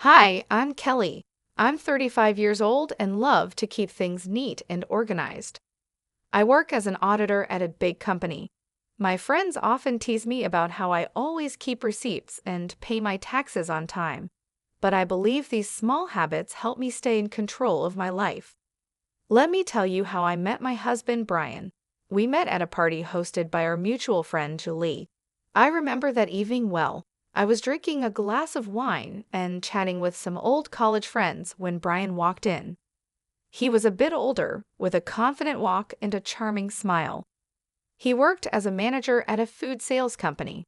Hi, I'm Kelly. I'm 35 years old and love to keep things neat and organized. I work as an auditor at a big company. My friends often tease me about how I always keep receipts and pay my taxes on time. But I believe these small habits help me stay in control of my life. Let me tell you how I met my husband, Brian. We met at a party hosted by our mutual friend, Julie. I remember that evening well. I was drinking a glass of wine and chatting with some old college friends when Brian walked in. He was a bit older, with a confident walk and a charming smile. He worked as a manager at a food sales company.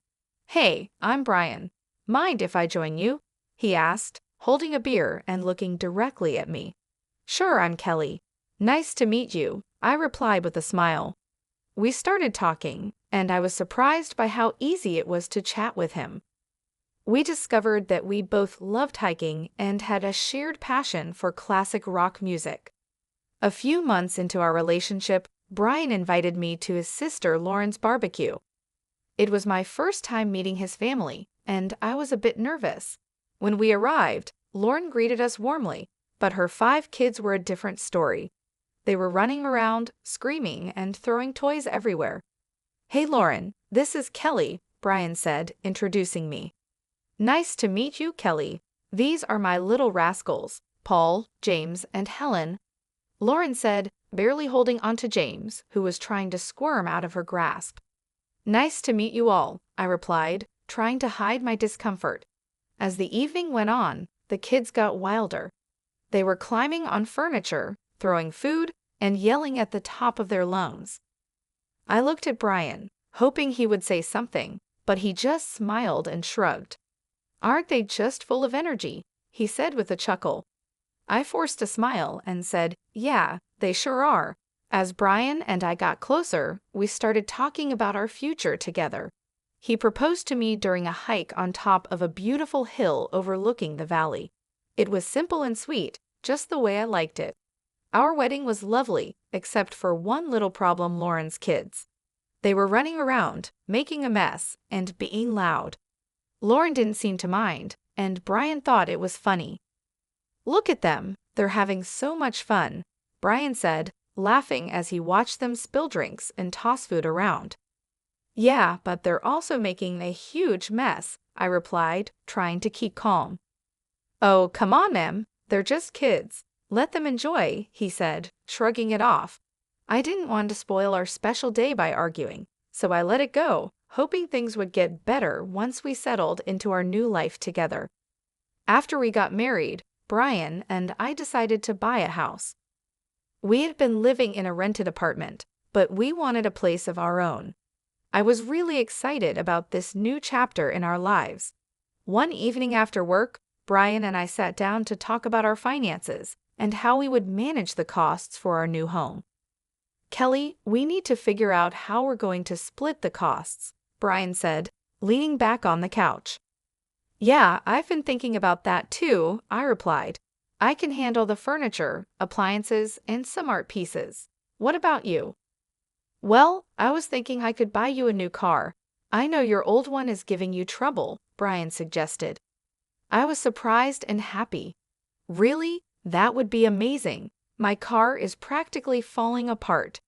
"Hey, I'm Brian. Mind if I join you?" he asked, holding a beer and looking directly at me. "Sure, I'm Kelly. Nice to meet you," I replied with a smile. We started talking, and I was surprised by how easy it was to chat with him. We discovered that we both loved hiking and had a shared passion for classic rock music. A few months into our relationship, Brian invited me to his sister Lauren's barbecue. It was my first time meeting his family, and I was a bit nervous. When we arrived, Lauren greeted us warmly, but her 5 kids were a different story. They were running around, screaming, and throwing toys everywhere. "Hey Lauren, this is Kelly," Brian said, introducing me. "Nice to meet you, Kelly. These are my little rascals, Paul, James, and Helen," Lauren said, barely holding onto James, who was trying to squirm out of her grasp. "Nice to meet you all," I replied, trying to hide my discomfort. As the evening went on, the kids got wilder. They were climbing on furniture, throwing food, and yelling at the top of their lungs. I looked at Brian, hoping he would say something, but he just smiled and shrugged. "Aren't they just full of energy?" he said with a chuckle. I forced a smile and said, "Yeah, they sure are." As Brian and I got closer, we started talking about our future together. He proposed to me during a hike on top of a beautiful hill overlooking the valley. It was simple and sweet, just the way I liked it. Our wedding was lovely, except for one little problem: Lauren's kids. They were running around, making a mess, and being loud. Lauren didn't seem to mind, and Brian thought it was funny. "Look at them, they're having so much fun," Brian said, laughing as he watched them spill drinks and toss food around. "Yeah, but they're also making a huge mess," I replied, trying to keep calm. "Oh, come on, Em, they're just kids. Let them enjoy," he said, shrugging it off. I didn't want to spoil our special day by arguing, so I let it go, hoping things would get better once we settled into our new life together. After we got married, Brian and I decided to buy a house. We had been living in a rented apartment, but we wanted a place of our own. I was really excited about this new chapter in our lives. One evening after work, Brian and I sat down to talk about our finances and how we would manage the costs for our new home. "Kelly, we need to figure out how we're going to split the costs," Brian said, leaning back on the couch. "Yeah, I've been thinking about that too," I replied. "I can handle the furniture, appliances, and some art pieces. What about you?" "Well, I was thinking I could buy you a new car. I know your old one is giving you trouble," Brian suggested. I was surprised and happy. "Really? That would be amazing. My car is practically falling apart."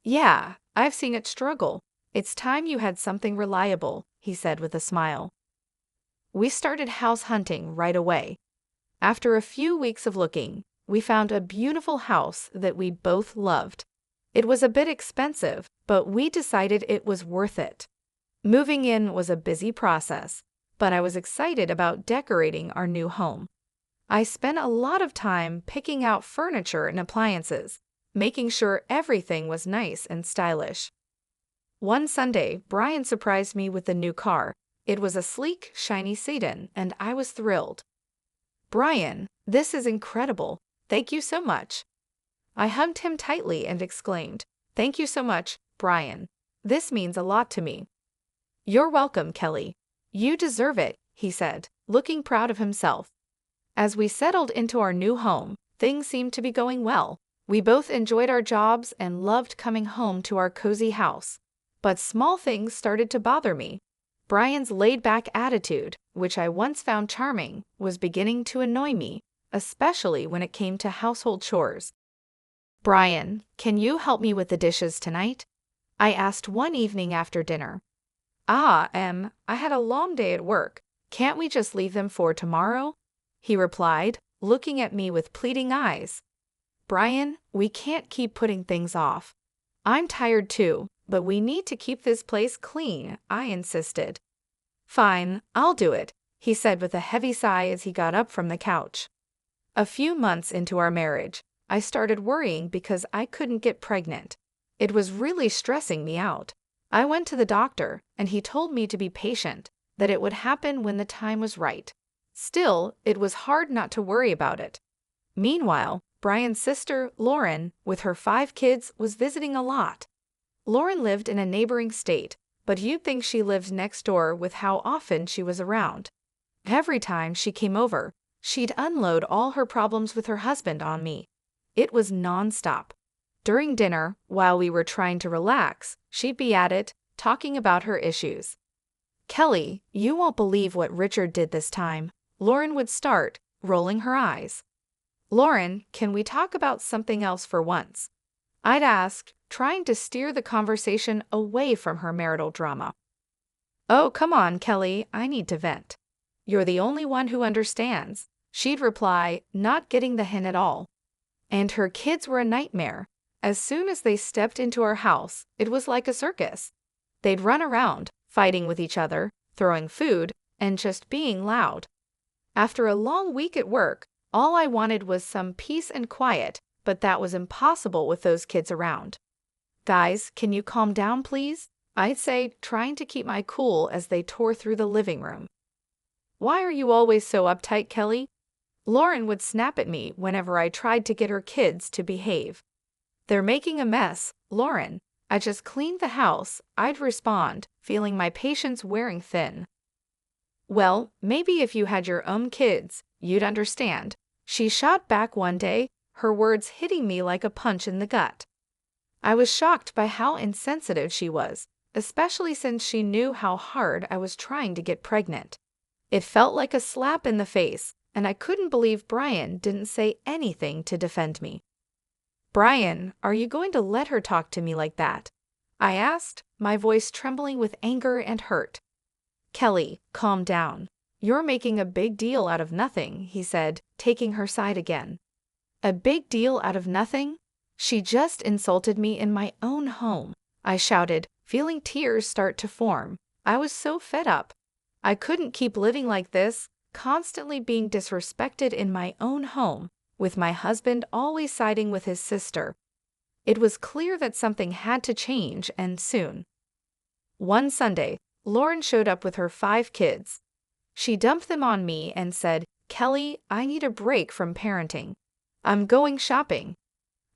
"Yeah, I've seen it struggle. It's time you had something reliable," he said with a smile. We started house hunting right away. After a few weeks of looking, we found a beautiful house that we both loved. It was a bit expensive, but we decided it was worth it. Moving in was a busy process, but I was excited about decorating our new home. I spent a lot of time picking out furniture and appliances, making sure everything was nice and stylish. One Sunday, Brian surprised me with a new car. It was a sleek, shiny sedan, and I was thrilled. "Brian, this is incredible. Thank you so much." I hugged him tightly and exclaimed, "Thank you so much, Brian. This means a lot to me." "You're welcome, Kelly. You deserve it," he said, looking proud of himself. As we settled into our new home, things seemed to be going well. We both enjoyed our jobs and loved coming home to our cozy house. But small things started to bother me. Brian's laid-back attitude, which I once found charming, was beginning to annoy me, especially when it came to household chores. "Brian, can you help me with the dishes tonight?" I asked one evening after dinner. I had a long day at work. Can't we just leave them for tomorrow?" he replied, looking at me with pleading eyes. "Brian, we can't keep putting things off. I'm tired too, but we need to keep this place clean," I insisted. "Fine, I'll do it," he said with a heavy sigh as he got up from the couch. A few months into our marriage, I started worrying because I couldn't get pregnant. It was really stressing me out. I went to the doctor, and he told me to be patient, that it would happen when the time was right. Still, it was hard not to worry about it. Meanwhile, Brian's sister, Lauren, with her 5 kids, was visiting a lot. Lauren lived in a neighboring state, but you'd think she lived next door with how often she was around. Every time she came over, she'd unload all her problems with her husband on me. It was nonstop. During dinner, while we were trying to relax, she'd be at it, talking about her issues. "Kelly, you won't believe what Richard did this time," Lauren would start, rolling her eyes. "Lauren, can we talk about something else for once?" I'd ask, trying to steer the conversation away from her marital drama. "Oh, come on, Kelly, I need to vent." "You're the only one who understands," she'd reply, not getting the hint at all. And her kids were a nightmare. As soon as they stepped into our house, it was like a circus. They'd run around, fighting with each other, throwing food, and just being loud. After a long week at work, all I wanted was some peace and quiet, but that was impossible with those kids around. "Guys, can you calm down, please?" I'd say, trying to keep my cool as they tore through the living room. "Why are you always so uptight, Kelly?" Lauren would snap at me whenever I tried to get her kids to behave. "They're making a mess, Lauren. I just cleaned the house," I'd respond, feeling my patience wearing thin. "Well, maybe if you had your own kids, you'd understand," she shot back one day, her words hitting me like a punch in the gut. I was shocked by how insensitive she was, especially since she knew how hard I was trying to get pregnant. It felt like a slap in the face, and I couldn't believe Brian didn't say anything to defend me. "Brian, are you going to let her talk to me like that?" I asked, my voice trembling with anger and hurt. "Kelly, calm down. You're making a big deal out of nothing," he said, taking her side again. "A big deal out of nothing? She just insulted me in my own home," I shouted, feeling tears start to form. I was so fed up. I couldn't keep living like this, constantly being disrespected in my own home, with my husband always siding with his sister. It was clear that something had to change, and soon. One Sunday, Lauren showed up with her 5 kids. She dumped them on me and said, "Kelly, I need a break from parenting. I'm going shopping."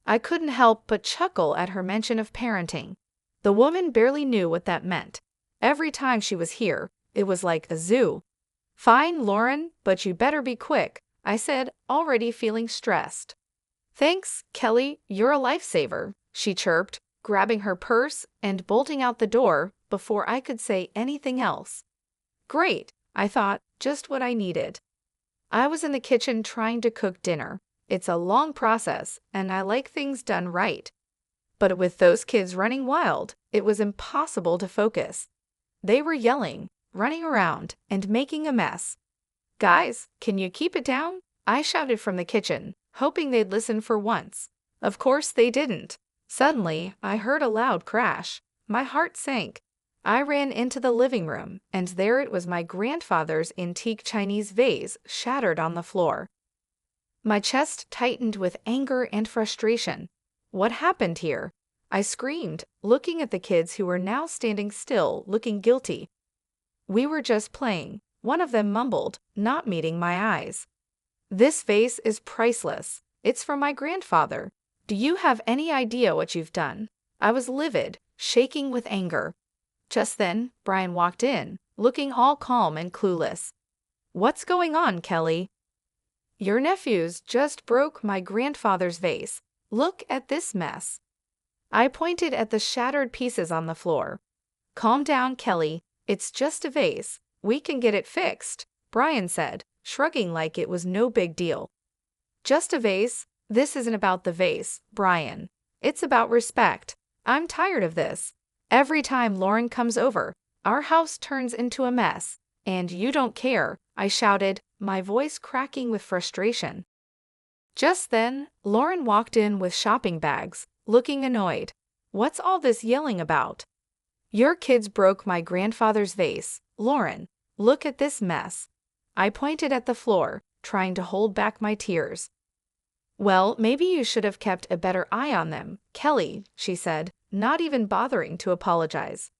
I couldn't help but chuckle at her mention of parenting. The woman barely knew what that meant. Every time she was here, it was like a zoo. "Fine, Lauren, but you better be quick," I said, already feeling stressed. "Thanks, Kelly, you're a lifesaver," she chirped, grabbing her purse and bolting out the door before I could say anything else. Great, I thought, just what I needed. I was in the kitchen trying to cook dinner. It's a long process, and I like things done right. But with those kids running wild, it was impossible to focus. They were yelling, running around, and making a mess. "Guys, can you keep it down?" I shouted from the kitchen, hoping they'd listen for once. Of course they didn't. Suddenly, I heard a loud crash. My heart sank. I ran into the living room, and there it was, my grandfather's antique Chinese vase shattered on the floor. My chest tightened with anger and frustration. What happened here? I screamed, looking at the kids who were now standing still, looking guilty. "We were just playing," one of them mumbled, not meeting my eyes. "This vase is priceless. It's from my grandfather. Do you have any idea what you've done?" I was livid, shaking with anger. Just then, Brian walked in, looking all calm and clueless. "What's going on, Kelly?" "Your nephews just broke my grandfather's vase. Look at this mess." I pointed at the shattered pieces on the floor. "Calm down, Kelly. It's just a vase. We can get it fixed, Brian said, shrugging like it was no big deal. Just a vase? This isn't about the vase, Brian. It's about respect. I'm tired of this. Every time Lauren comes over, our house turns into a mess. And you don't care, I shouted, my voice cracking with frustration. Just then, Lauren walked in with shopping bags, looking annoyed. What's all this yelling about? Your kids broke my grandfather's vase, Lauren. Look at this mess. I pointed at the floor, trying to hold back my tears. Well, maybe you should have kept a better eye on them, Kelly, she said, not even bothering to apologize.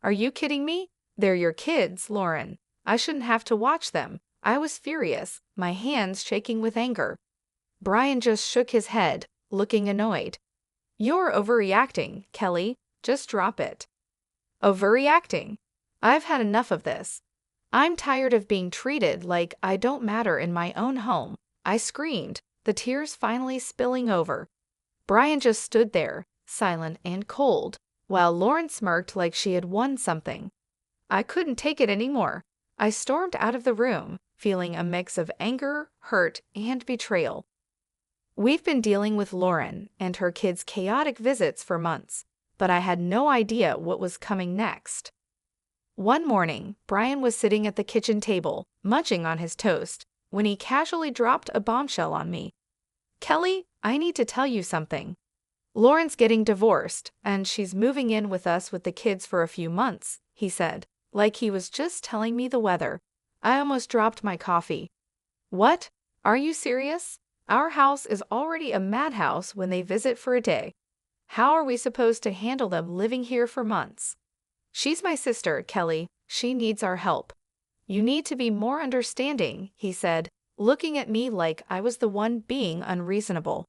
Are you kidding me? They're your kids, Lauren. I shouldn't have to watch them. I was furious, my hands shaking with anger. Brian just shook his head, looking annoyed. You're overreacting, Kelly. Just drop it. Overreacting? I've had enough of this. I'm tired of being treated like I don't matter in my own home, I screamed, the tears finally spilling over. Brian just stood there, silent and cold, while Lauren smirked like she had won something. I couldn't take it anymore. I stormed out of the room, feeling a mix of anger, hurt, and betrayal. We've been dealing with Lauren and her kids' chaotic visits for months, but I had no idea what was coming next. One morning, Brian was sitting at the kitchen table, munching on his toast, when he casually dropped a bombshell on me. Kelly, I need to tell you something. Lauren's getting divorced, and she's moving in with us with the kids for a few months, he said, like he was just telling me the weather. I almost dropped my coffee. What? Are you serious? Our house is already a madhouse when they visit for a day. How are we supposed to handle them living here for months? She's my sister, Kelly. She needs our help. You need to be more understanding, he said, looking at me like I was the one being unreasonable.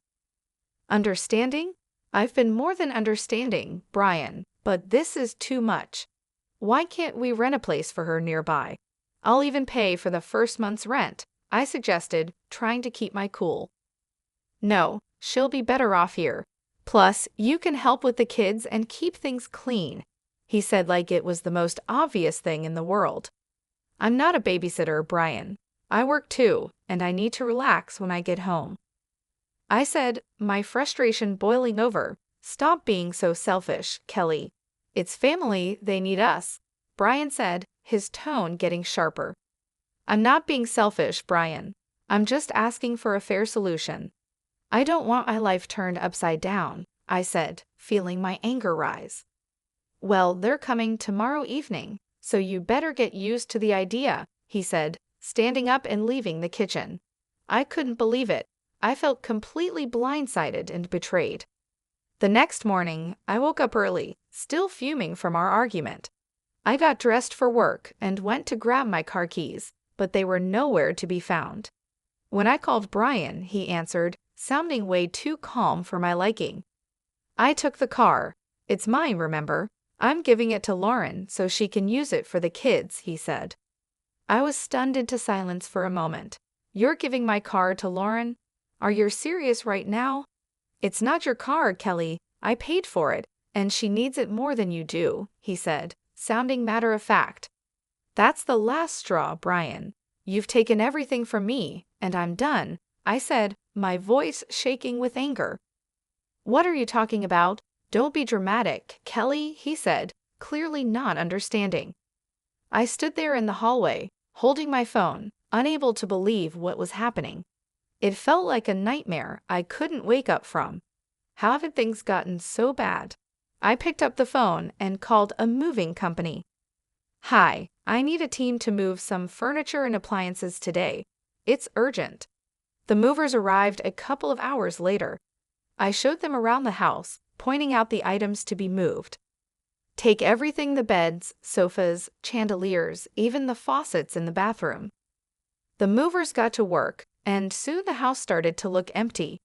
Understanding? I've been more than understanding, Brian, but this is too much. Why can't we rent a place for her nearby? I'll even pay for the first month's rent, I suggested, trying to keep my cool. No, she'll be better off here. Plus, you can help with the kids and keep things clean, he said like it was the most obvious thing in the world. I'm not a babysitter, Brian. I work too, and I need to relax when I get home. I said, my frustration boiling over. Stop being so selfish, Kelly. It's family, they need us, Brian said, his tone getting sharper. I'm not being selfish, Brian. I'm just asking for a fair solution. I don't want my life turned upside down, I said, feeling my anger rise. Well, they're coming tomorrow evening, so you better get used to the idea, he said, standing up and leaving the kitchen. I couldn't believe it. I felt completely blindsided and betrayed. The next morning, I woke up early, still fuming from our argument. I got dressed for work and went to grab my car keys, but they were nowhere to be found. When I called Brian, he answered, sounding way too calm for my liking. I took the car. It's mine, remember? I'm giving it to Lauren so she can use it for the kids, he said. I was stunned into silence for a moment. You're giving my car to Lauren? Are you serious right now? It's not your car, Kelly. I paid for it, and she needs it more than you do, he said, sounding matter of fact. That's the last straw, Brian. You've taken everything from me, and I'm done, I said, my voice shaking with anger. What are you talking about? Don't be dramatic, Kelly, he said, clearly not understanding. I stood there in the hallway, holding my phone, unable to believe what was happening. It felt like a nightmare I couldn't wake up from. How had things gotten so bad? I picked up the phone and called a moving company. Hi, I need a team to move some furniture and appliances today. It's urgent. The movers arrived a couple of hours later. I showed them around the house, pointing out the items to be moved. Take everything, the beds, sofas, chandeliers, even the faucets in the bathroom. The movers got to work, and soon the house started to look empty.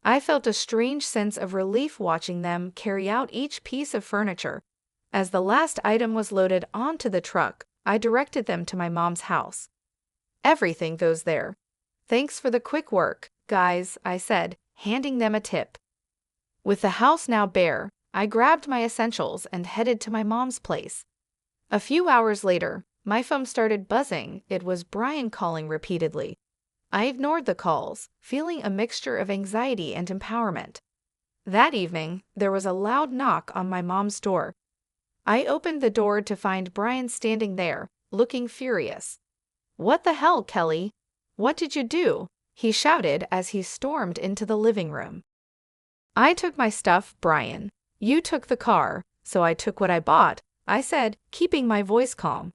I felt a strange sense of relief watching them carry out each piece of furniture. As the last item was loaded onto the truck, I directed them to my mom's house. Everything goes there. Thanks for the quick work, guys, I said, handing them a tip. With the house now bare, I grabbed my essentials and headed to my mom's place. A few hours later, My phone started buzzing. It was Brian calling repeatedly. I ignored the calls, feeling a mixture of anxiety and empowerment. That evening, there was a loud knock on my mom's door. I opened the door to find Brian standing there, looking furious. "What the hell, Kelly? What did you do?" he shouted as he stormed into the living room. "I took my stuff, Brian. You took the car, so I took what I bought," I said, keeping my voice calm.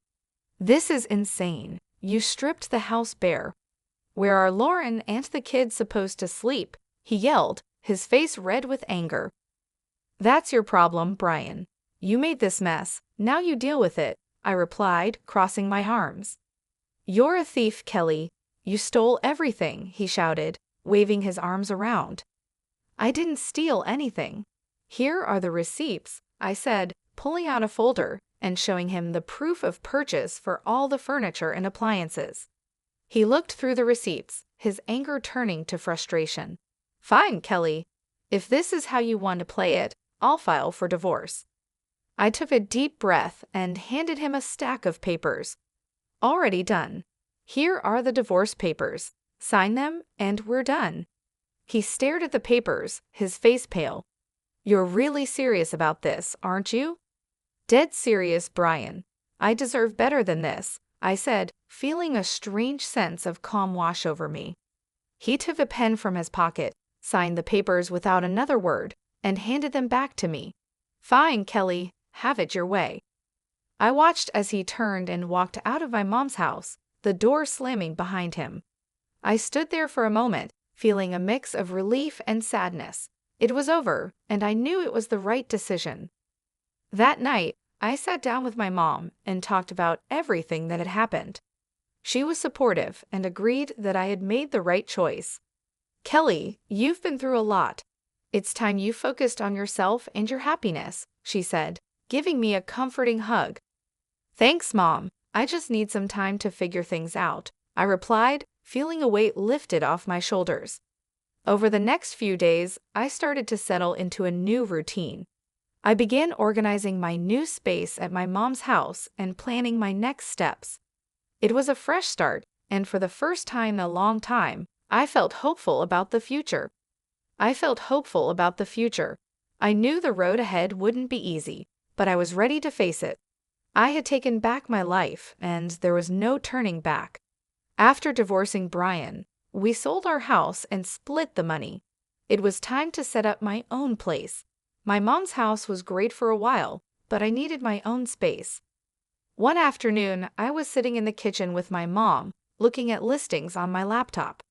"This is insane. You stripped the house bare. Where are Lauren and the kids supposed to sleep?" he yelled, his face red with anger. "That's your problem, Brian. You made this mess, now you deal with it," I replied, crossing my arms. "You're a thief, Kelly. You stole everything," he shouted, waving his arms around. "I didn't steal anything. Here are the receipts," I said, pulling out a folder and showing him the proof of purchase for all the furniture and appliances. He looked through the receipts, his anger turning to frustration. "Fine, Kelly. If this is how you want to play it, I'll file for divorce." I took a deep breath and handed him a stack of papers. "Already done. Here are the divorce papers. Sign them, and we're done." He stared at the papers, his face pale. "You're really serious about this, aren't you?" "Dead serious, Brian. I deserve better than this," I said, feeling a strange sense of calm wash over me. He took a pen from his pocket, signed the papers without another word, and handed them back to me. "Fine, Kelly. Have it your way." I watched as he turned and walked out of my mom's house, the door slamming behind him. I stood there for a moment, feeling a mix of relief and sadness. It was over, and I knew it was the right decision. That night, I sat down with my mom and talked about everything that had happened. She was supportive and agreed that I had made the right choice. "Kelly, you've been through a lot. It's time you focused on yourself and your happiness," she said, giving me a comforting hug. "Thanks, Mom. I just need some time to figure things out," I replied, feeling a weight lifted off my shoulders. Over the next few days, I started to settle into a new routine. I began organizing my new space at my mom's house and planning my next steps. It was a fresh start, and for the first time in a long time, I felt hopeful about the future. I knew the road ahead wouldn't be easy, but I was ready to face it. I had taken back my life, and there was no turning back. After divorcing Brian, we sold our house and split the money. It was time to set up my own place. My mom's house was great for a while, but I needed my own space. One afternoon, I was sitting in the kitchen with my mom, looking at listings on my laptop.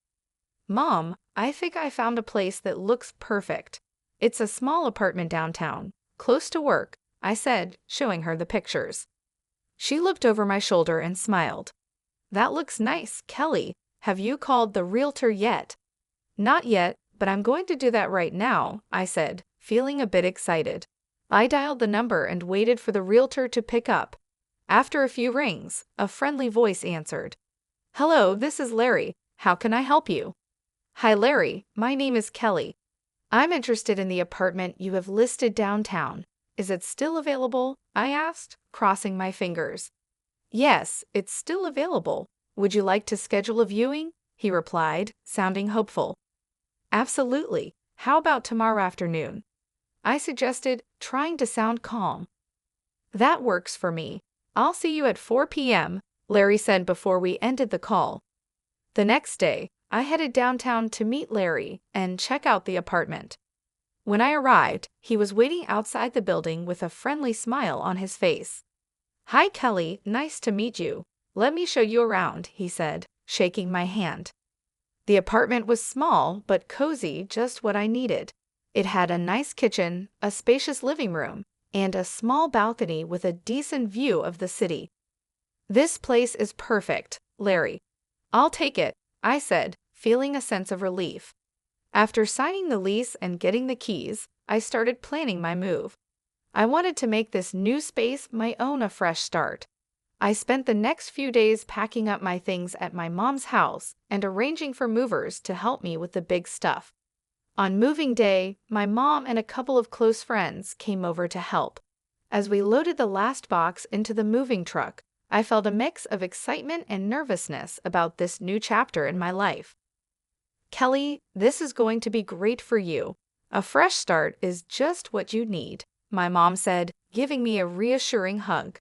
"Mom, I think I found a place that looks perfect. It's a small apartment downtown, close to work," I said, showing her the pictures. She looked over my shoulder and smiled. "That looks nice, Kelly. Have you called the realtor yet?" "Not yet, but I'm going to do that right now," I said, feeling a bit excited. I dialed the number and waited for the realtor to pick up. After a few rings, a friendly voice answered. "Hello, this is Larry. How can I help you?" "Hi, Larry. My name is Kelly. I'm interested in the apartment you have listed downtown. Is it still available?" I asked, crossing my fingers. "Yes, it's still available. Would you like to schedule a viewing?" he replied, sounding hopeful. "Absolutely. How about tomorrow afternoon?" I suggested, trying to sound calm. "That works for me. I'll see you at 4 p.m., Larry said before we ended the call. The next day, I headed downtown to meet Larry and check out the apartment. When I arrived, he was waiting outside the building with a friendly smile on his face. "Hi, Kelly. Nice to meet you. Let me show you around," he said, shaking my hand. The apartment was small but cozy, just what I needed. It had a nice kitchen, a spacious living room, and a small balcony with a decent view of the city. "This place is perfect, Larry. I'll take it," I said, feeling a sense of relief. After signing the lease and getting the keys, I started planning my move. I wanted to make this new space my own, a fresh start. I spent the next few days packing up my things at my mom's house and arranging for movers to help me with the big stuff. On moving day, my mom and a couple of close friends came over to help. As we loaded the last box into the moving truck, I felt a mix of excitement and nervousness about this new chapter in my life. Kelly, this is going to be great for you. A fresh start is just what you need, my mom said, giving me a reassuring hug.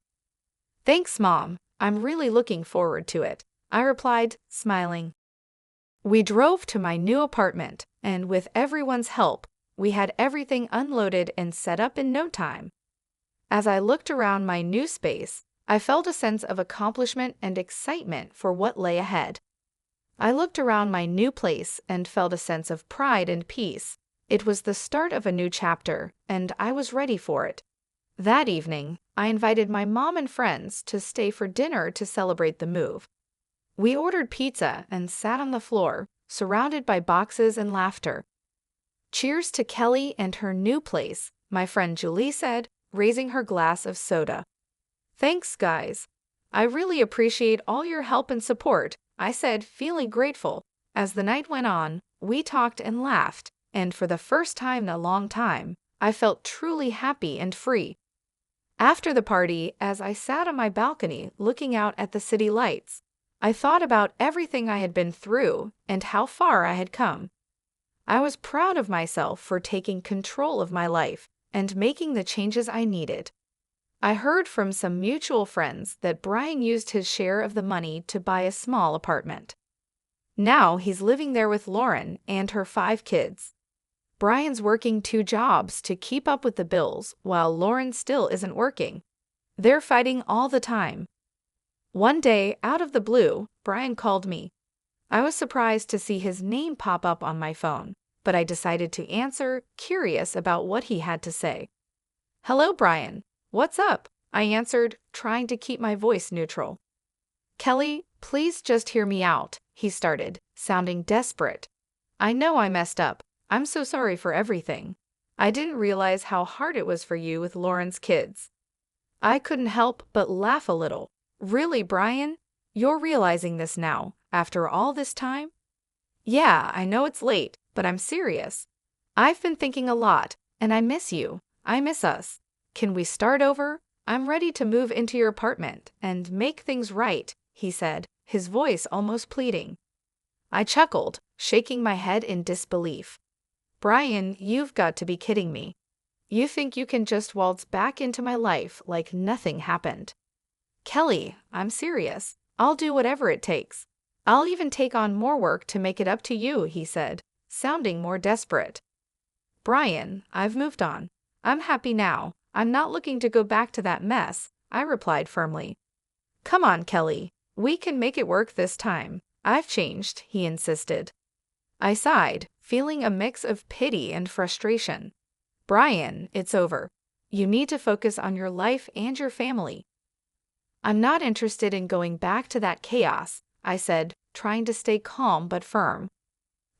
Thanks, Mom. I'm really looking forward to it, I replied, smiling. We drove to my new apartment, and with everyone's help, we had everything unloaded and set up in no time. As I looked around my new space, I felt a sense of accomplishment and excitement for what lay ahead. I looked around my new place and felt a sense of pride and peace. It was the start of a new chapter, and I was ready for it. That evening, I invited my mom and friends to stay for dinner to celebrate the move. We ordered pizza and sat on the floor, surrounded by boxes and laughter. Cheers to Kelly and her new place, my friend Julie said, raising her glass of soda. Thanks, guys. I really appreciate all your help and support, I said, feeling grateful. As the night went on, we talked and laughed, and for the first time in a long time, I felt truly happy and free. After the party, as I sat on my balcony looking out at the city lights, I thought about everything I had been through and how far I had come. I was proud of myself for taking control of my life and making the changes I needed. I heard from some mutual friends that Brian used his share of the money to buy a small apartment. Now he's living there with Lauren and her 5 kids. Brian's working 2 jobs to keep up with the bills while Lauren still isn't working. They're fighting all the time. One day, out of the blue, Brian called me. I was surprised to see his name pop up on my phone, but I decided to answer, curious about what he had to say. Hello, Brian. What's up? I answered, trying to keep my voice neutral. Kelly, please just hear me out, he started, sounding desperate. I know I messed up. I'm so sorry for everything. I didn't realize how hard it was for you with Lauren's kids. I couldn't help but laugh a little. Really, Brian? You're realizing this now, after all this time? Yeah, I know it's late, but I'm serious. I've been thinking a lot, and I miss you. I miss us. Can we start over? I'm ready to move into your apartment and make things right, he said, his voice almost pleading. I chuckled, shaking my head in disbelief. Brian, you've got to be kidding me. You think you can just waltz back into my life like nothing happened? Kelly, I'm serious. I'll do whatever it takes. I'll even take on more work to make it up to you, he said, sounding more desperate. Brian, I've moved on. I'm happy now. I'm not looking to go back to that mess, I replied firmly. Come on, Kelly. We can make it work this time. I've changed, he insisted. I sighed, feeling a mix of pity and frustration. Brian, it's over. You need to focus on your life and your family. I'm not interested in going back to that chaos, I said, trying to stay calm but firm.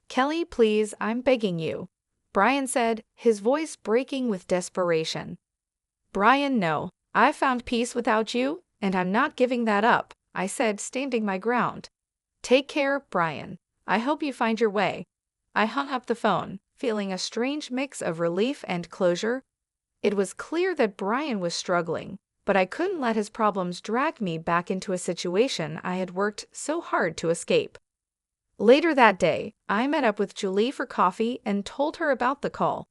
Kelly, please, I'm begging you, Brian said, his voice breaking with desperation. Brian, no. I found peace without you, and I'm not giving that up, I said, standing my ground. Take care, Brian. I hope you find your way. I hung up the phone, feeling a strange mix of relief and closure. It was clear that Brian was struggling, but I couldn't let his problems drag me back into a situation I had worked so hard to escape. Later that day, I met up with Julie for coffee and told her about the call.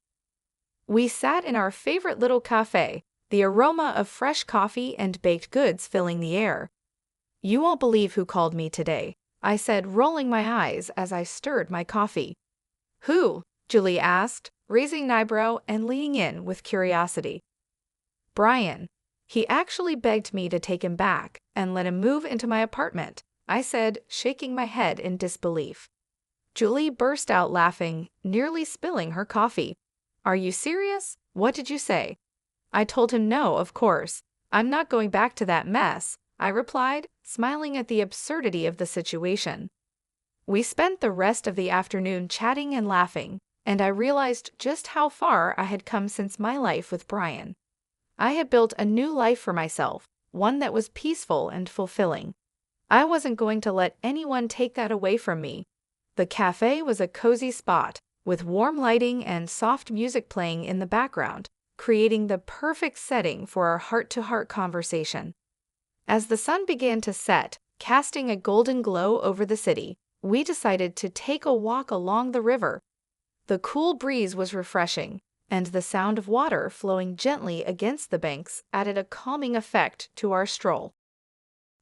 We sat in our favorite little cafe, the aroma of fresh coffee and baked goods filling the air. You won't believe who called me today, I said, rolling my eyes as I stirred my coffee. Who? Julie asked, raising an eyebrow and leaning in with curiosity. Brian. He actually begged me to take him back and let him move into my apartment, I said, shaking my head in disbelief. Julie burst out laughing, nearly spilling her coffee. Are you serious? What did you say? I told him no, of course. I'm not going back to that mess, I replied, smiling at the absurdity of the situation. We spent the rest of the afternoon chatting and laughing, and I realized just how far I had come since my life with Brian. I had built a new life for myself, one that was peaceful and fulfilling. I wasn't going to let anyone take that away from me. The cafe was a cozy spot, with warm lighting and soft music playing in the background, creating the perfect setting for our heart-to-heart conversation. As the sun began to set, casting a golden glow over the city, we decided to take a walk along the river. The cool breeze was refreshing, and the sound of water flowing gently against the banks added a calming effect to our stroll.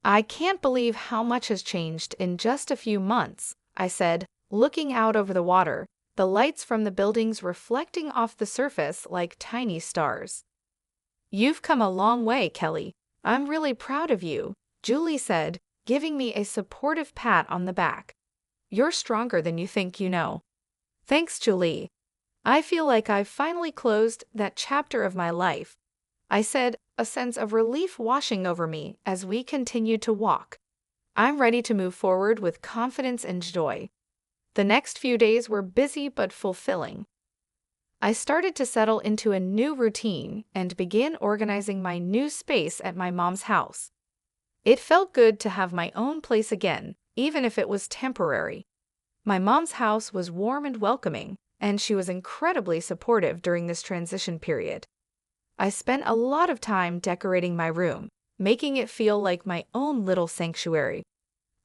"I can't believe how much has changed in just a few months," I said, looking out over the water, the lights from the buildings reflecting off the surface like tiny stars. "You've come a long way, Kelly. I'm really proud of you," Julie said, giving me a supportive pat on the back. "You're stronger than you think you know." "Thanks, Julie. I feel like I've finally closed that chapter of my life," I said, a sense of relief washing over me as we continued to walk. "I'm ready to move forward with confidence and joy." The next few days were busy but fulfilling. I started to settle into a new routine and begin organizing my new space at my mom's house. It felt good to have my own place again, even if it was temporary. My mom's house was warm and welcoming, and she was incredibly supportive during this transition period. I spent a lot of time decorating my room, making it feel like my own little sanctuary.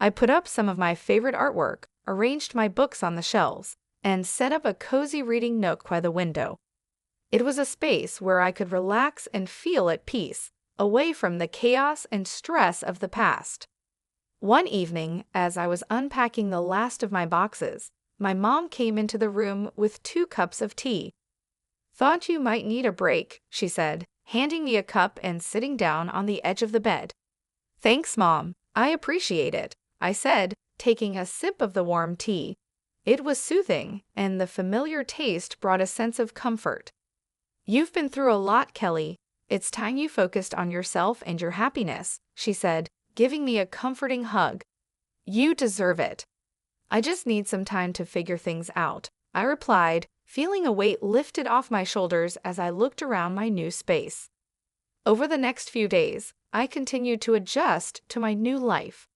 I put up some of my favorite artwork, arranged my books on the shelves, and set up a cozy reading nook by the window. It was a space where I could relax and feel at peace, away from the chaos and stress of the past. One evening, as I was unpacking the last of my boxes, my mom came into the room with 2 cups of tea. "Thought you might need a break," she said, handing me a cup and sitting down on the edge of the bed. "Thanks, Mom. I appreciate it," I said, taking a sip of the warm tea. It was soothing, and the familiar taste brought a sense of comfort. "You've been through a lot, Kelly. It's time you focused on yourself and your happiness," she said, giving me a comforting hug. "You deserve it." "I just need some time to figure things out," I replied, feeling a weight lifted off my shoulders as I looked around my new space. Over the next few days, I continued to adjust to my new life.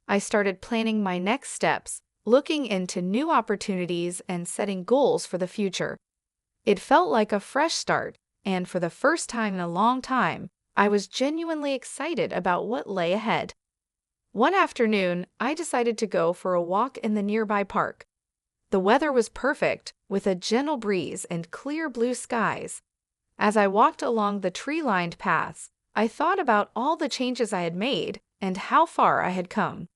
I started planning my next steps, looking into new opportunities and setting goals for the future. It felt like a fresh start, and for the first time in a long time, I was genuinely excited about what lay ahead. One afternoon, I decided to go for a walk in the nearby park. The weather was perfect, with a gentle breeze and clear blue skies. As I walked along the tree-lined paths, I thought about all the changes I had made and how far I had come.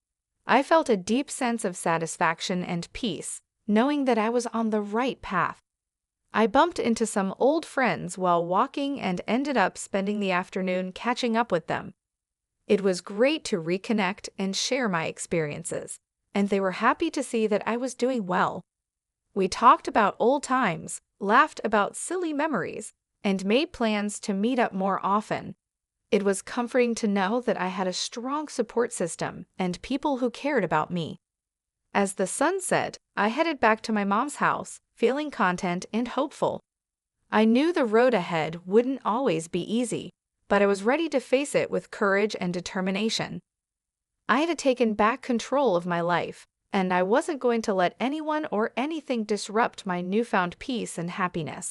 I felt a deep sense of satisfaction and peace, knowing that I was on the right path. I bumped into some old friends while walking and ended up spending the afternoon catching up with them. It was great to reconnect and share my experiences, and they were happy to see that I was doing well. We talked about old times, laughed about silly memories, and made plans to meet up more often. It was comforting to know that I had a strong support system and people who cared about me. As the sun set, I headed back to my mom's house, feeling content and hopeful. I knew the road ahead wouldn't always be easy, but I was ready to face it with courage and determination. I had taken back control of my life, and I wasn't going to let anyone or anything disrupt my newfound peace and happiness.